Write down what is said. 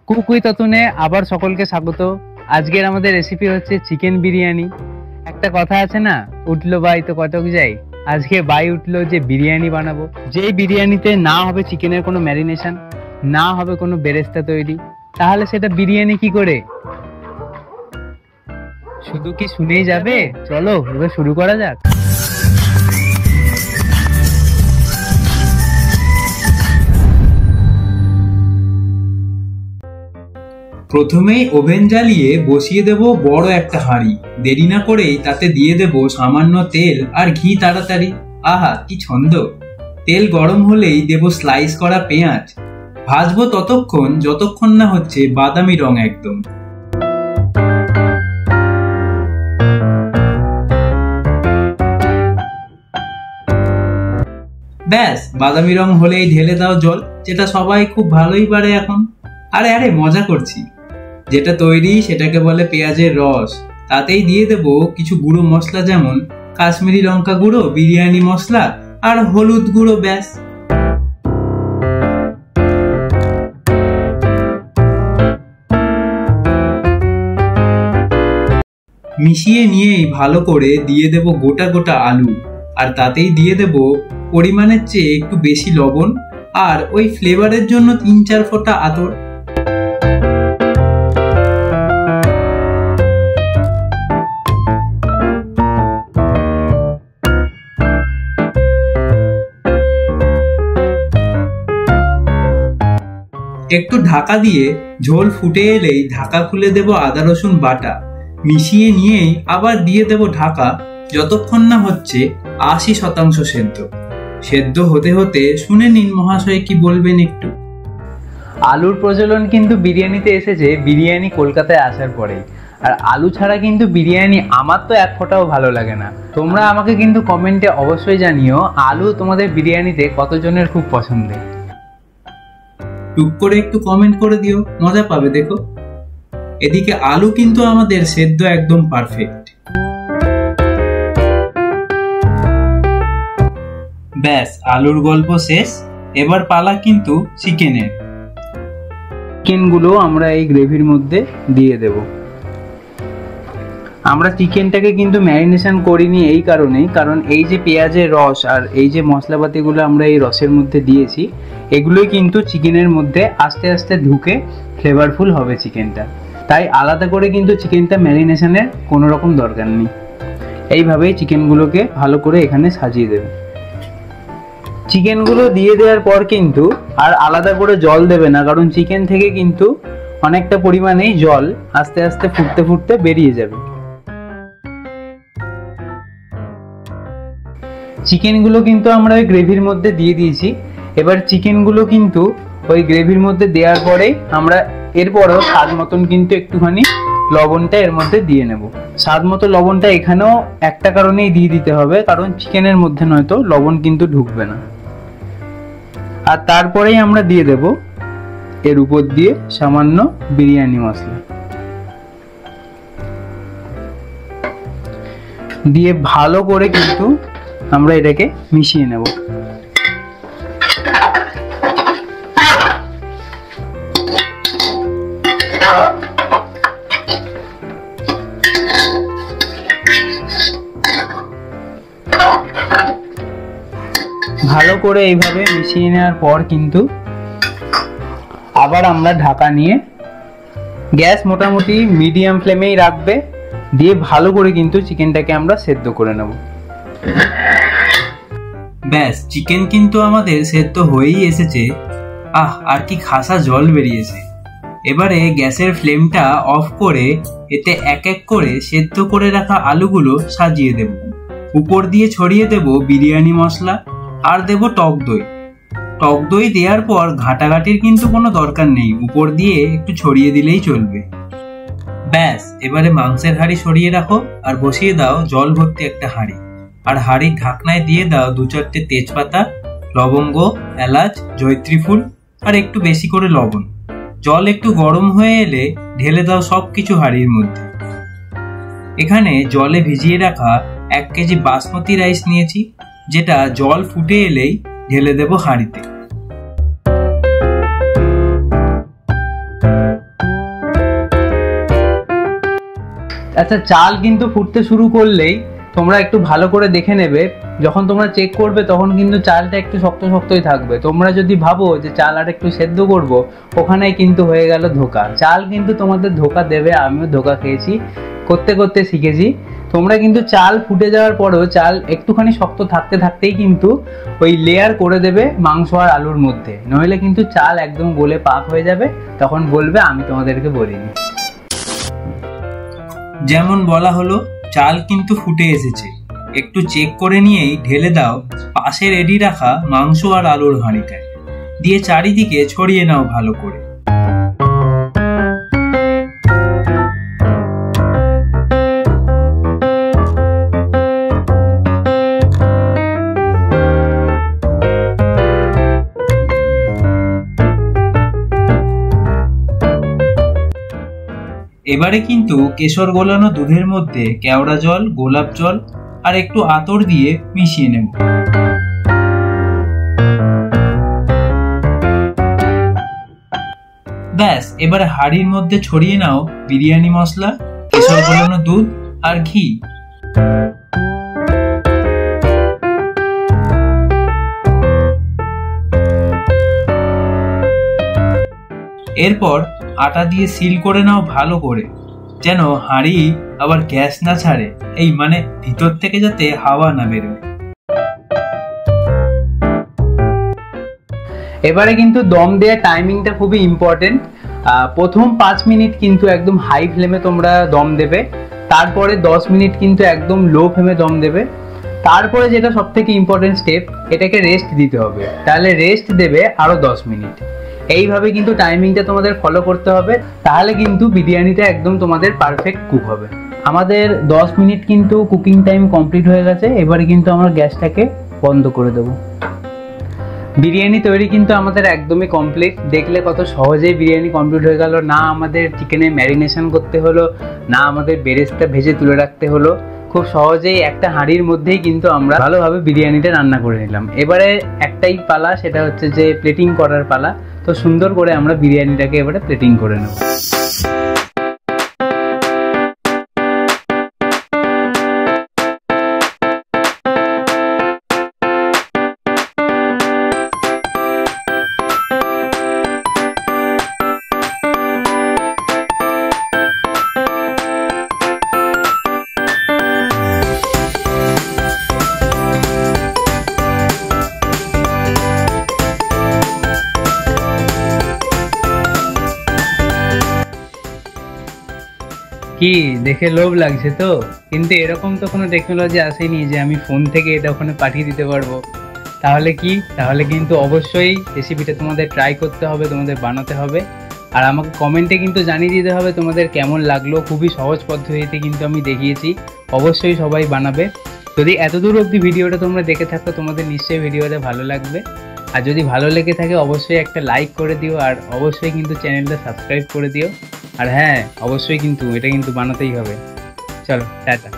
Cook with অতুনে আবার সকলকে স্বাগত। আজকের আমাদের রেসিপি হচ্ছে চিকেন বিরিয়ানি। একটা কথা আছে না, উঠলো বাই তো কটক যাই। আজকে বাই উঠলো যে বিরিয়ানি বানাবো, যেই বিরিয়ানিতে না হবে চিকেনের কোনো ম্যারিনেশন, না হবে কোনো বেরেস্তা তৈরি, তাহলে সেটা বিরিয়ানি কি করে? শুধু কি শুনেই যাবে? চলো এবার শুরু করা যাক। প্রথমেই ওভেন জ্বালিয়ে বসিয়ে দেব বড় একটা হাঁড়ি। দেরি না করেই তাতে দিয়ে দেব সামান্য তেল আর ঘি। তাড়াতাড়ি, আহা কি ছন্দ! তেল গরম হলেই দেব স্লাইস করা পেঁয়াজ। ভাজবো ততক্ষণ যতক্ষণ না হচ্ছে বাদামি রং একদম। ব্যাস, বাদামি রং হলেই ঢেলে দাও জল, যেটা সবাই খুব ভালোই পারে এখন। আরে আরে মজা করছি। যেটা তৈরি সেটাকে বলে পেঁয়াজের রস। তাতেই দিয়ে দেব কিছু গুঁড়ো মশলা, যেমন কাশ্মীরি লঙ্কা গুঁড়ো, বিরিয়ানি মশলা আর হলুদ গুঁড়ো। ব্যাস, মিশিয়ে নিয়েই ভালো করে দিয়ে দেব গোটা গোটা আলু। আর তাতেই দিয়ে দেব পরিমাণের চেয়ে একটু বেশি লবণ আর ওই ফ্লেভারের জন্য 3-4 ফোঁটা আতর। একটু ঢাকা দিয়ে ঝোল ফুটে এলেই ঢাকা খুলে দেব আদা রসুন বাটা। মিশিয়ে নিয়েই আবার দিয়ে দেব ঢাকা, যতক্ষণ না হচ্ছে 80% সেদ্ধ। সেদ্ধ হতে হতে শুনে নিন মহাশয় কি বলবেন একটু। আলুর প্রচলন কিন্তু বিরিয়ানিতে এসেছে বিরিয়ানি কলকাতায় আসার পরেই। আর আলু ছাড়া কিন্তু বিরিয়ানি আমার তো এক ফোঁটাও ভালো লাগে না। তোমরা আমাকে কিন্তু কমেন্টে অবশ্যই জানিও আলু তোমাদের বিরিয়ানিতে কতজনের খুব পছন্দের। টুক করে একটু কমেন্ট করে দিও, মজা পাবে দেখো। এদিকে আলু কিন্তু আমাদের সেদ্ধ একদম পারফেক্ট। ব্যাস, আলুর গল্প শেষ। এবার পালা কিন্তু চিকেনের। চিকেনগুলো আমরা এই গ্রেভির মধ্যে দিয়ে দেব। আমরা চিকেনটাকে কিন্তু ম্যারিনেশন করিনি এই কারণেই, কারণ এই যে পেঁয়াজের রস আর এই যে মশলাপাতিগুলো আমরা এই রসের মধ্যে দিয়েছি, এগুলোই কিন্তু চিকেনের মধ্যে আস্তে আস্তে ঢুকে ফ্লেভারফুল হবে চিকেনটা। তাই আলাদা করে কিন্তু চিকেনটা ম্যারিনেশনের কোনো রকম দরকার নেই। এইভাবেই চিকেনগুলোকে ভালো করে এখানে সাজিয়ে দেবে। চিকেনগুলো দিয়ে দেওয়ার পর কিন্তু আর আলাদা করে জল দেবে না, কারণ চিকেন থেকে কিন্তু অনেকটা পরিমাণেই জল আস্তে আস্তে ফুটতে ফুটতে বেরিয়ে যাবে। চিকেনগুলো কিন্তু আমরা ওই গ্রেভির মধ্যে দিয়ে দিয়েছি। এবার চিকেনগুলো কিন্তু ওই গ্রেভির মধ্যে দেওয়ার পরেই আমরা এরপরও স্বাদ মতন কিন্তু একটুখানি লবণটা এর মধ্যে দিয়ে নেব। স্বাদ মতো লবণটা এখানেও একটা কারণেই দিয়ে দিতে হবে, কারণ চিকেনের মধ্যে নয়তো লবণ কিন্তু ঢুকবে না। আর তারপরেই আমরা দিয়ে দেব এর উপর দিয়ে সামান্য বিরিয়ানি মশলা দিয়ে ভালো করে কিন্তু আমরা এটাকে মিশিয়ে নেব। ভালো করে এইভাবে মিশিয়ে নেওয়ার পর কিন্তু আবার আমরা ঢাকা নিয়ে গ্যাস মোটামুটি মিডিয়াম ফ্লেমেই রাখবে, দিয়ে ভালো করে কিন্তু চিকেনটাকে আমরা সেদ্ধ করে নেব। ব্যাস, চিকেন কিন্তু আমাদের সেদ্ধ হয়েই এসেছে। আর কি খাসা জল বেরিয়েছে। এবারে গ্যাসের ফ্লেমটা অফ করে এতে এক এক করে সেদ্ধ করে রাখা আলুগুলো সাজিয়ে দেব। উপর দিয়ে ছড়িয়ে দেব বিরিয়ানি মশলা আর দেব টক দই। টক দই দেওয়ার পর ঘাটাঘাটির কিন্তু কোনো দরকার নেই, উপর দিয়ে একটু ছড়িয়ে দিলেই চলবে। ব্যাস, এবারে মাংসের হাঁড়ি সরিয়ে রাখো আর বসিয়ে দাও জল ভর্তি একটা হাঁড়ি। আর হাঁড়ির ঢাকনায় দিয়ে দাও 2-4টে তেজপাতা, লবঙ্গ, এলাচ, জয়িত্রী ফুল আর একটু বেশি করে লবণ। জল একটু গরম হয়ে এলে ঢেলে দাও সবকিছু হাঁড়ির মধ্যে। এখানে জলে ভিজিয়ে রাখা 1 কেজি বাসমতি রাইস নিয়েছি, যেটা জল ফুটে এলেই ঢেলে দেব হাঁড়িতে। আচ্ছা, চাল কিন্তু ফুটতে শুরু করলেই তোমরা একটু ভালো করে দেখে নেবে, যখন তোমরা চেক করবে তখন কিন্তু চালটা একটু শক্ত শক্তই থাকবে। তোমরা যদি ভাবো যে চাল আর একটু সেদ্ধ করব, ওখানেই কিন্তু হয়ে গেল ধোকা। চাল কিন্তু তোমাদের ধোকা দেবে, আমিও ধোকা খেয়েছি, করতে করতে শিখেছি। তোমরা কিন্তু চাল ফুটে যাওয়ার পরেও চাল একটুখানি শক্ত থাকতে থাকতেই কিন্তু ওই লেয়ার করে দেবে মাংস আর আলুর মধ্যে, নইলে কিন্তু চাল একদম গলে পাক হয়ে যাবে, তখন বলবে আমি তোমাদেরকে বলিনি। যেমন বলা হলো, চাল কিন্তু ফুটে এসেছে, একটু চেক করে নিয়েই ঢেলে দাও পাশে রেডি রাখা মাংস আর আলুর হাঁড়িটায়, দিয়ে চারিদিকে ছড়িয়ে নাও ভালো করে। এবারে কিন্তু কেশর গোলানো দুধের মধ্যে কেওড়া জল, গোলাপ জল আর একটু আতর দিয়ে মিশিয়ে নেব। ব্যাস, এবারে হাঁড়ির মধ্যে ছড়িয়ে নাও বিরিয়ানি মশলা, কেশর গোলানো দুধ আর ঘি। এরপর আটা দিয়ে সিল করে নাও ভালো করে, যেন হাঁড়ি আবার গ্যাস না ছাড়ে, এই মানে ভিতর থেকে যাতে হাওয়া না বেরোয়। এবারে কিন্তু দম দেওয়ার টাইমিংটা খুবই ইম্পর্টেন্ট। প্রথম 5 মিনিট কিন্তু একদম হাই ফ্লেমে তোমরা দম দেবে, তারপরে 10 মিনিট কিন্তু একদম লো ফ্লেমে দম দেবে, তারপরে যেটা সব থেকে ইম্পর্টেন্ট স্টেপ, এটাকে রেস্ট দিতে হবে, তাহলে রেস্ট দেবে আরো 10 মিনিট। এইভাবে কিন্তু টাইমিংটা তোমাদের ফলো করতে হবে, তাহলে কিন্তু বিরিয়ানিটা একদম তোমাদের পারফেক্ট কুক হবে। আমাদের 10 মিনিট কিন্তু কুকিং টাইম কমপ্লিট হয়ে গেছে। এবারে কিন্তু আমরা গ্যাসটাকে বন্ধ করে দেবো। বিরিয়ানি তৈরি কিন্তু আমাদের একদমই কমপ্লিট। দেখলে কত সহজেই বিরিয়ানি কমপ্লিট হয়ে গেল, না আমাদের চিকেনে ম্যারিনেশন করতে হলো, না আমাদের বেরেস্তা ভেজে তুলে রাখতে হলো। খুব সহজেই একটা হাঁড়ির মধ্যেই কিন্তু আমরা ভালোভাবে বিরিয়ানিটা রান্না করে নিলাম। এবারে একটাই পালা, সেটা হচ্ছে যে প্লেটিং করার পালা। তো সুন্দর করে আমরা বিরিয়ানিটাকে এবারে প্লেটিং করে নেব। কি দেখে লোভ লাগছে তো? কিন্তু এরকম তো কোনো টেকনোলজি আসেনি যে আমি ফোন থেকে এটা ওখানে পাঠিয়ে দিতে পারবো। তাহলে কিন্তু অবশ্যই রেসিপিটা তোমাদের ট্রাই করতে হবে, তোমাদের বানাতে হবে, আর আমাকে কমেন্টে কিন্তু জানিয়ে দিতে হবে তোমাদের কেমন লাগলো। খুবই সহজ পদ্ধতিতে কিন্তু আমি দেখিয়েছি, অবশ্যই সবাই বানাবে। যদি এতদূর অবধি ভিডিওটা তোমরা দেখে থাকো, তোমাদের নিশ্চয়ই ভিডিওটা ভালো লাগবে। আর যদি ভালো লেগে থাকে অবশ্যই একটা লাইক করে দিও, আর অবশ্যই কিন্তু চ্যানেলটা সাবস্ক্রাইব করে দিও। আর হ্যাঁ, অবশ্যই কিন্তু এটা কিন্তু বানাতেই হবে। চলো, টাটা।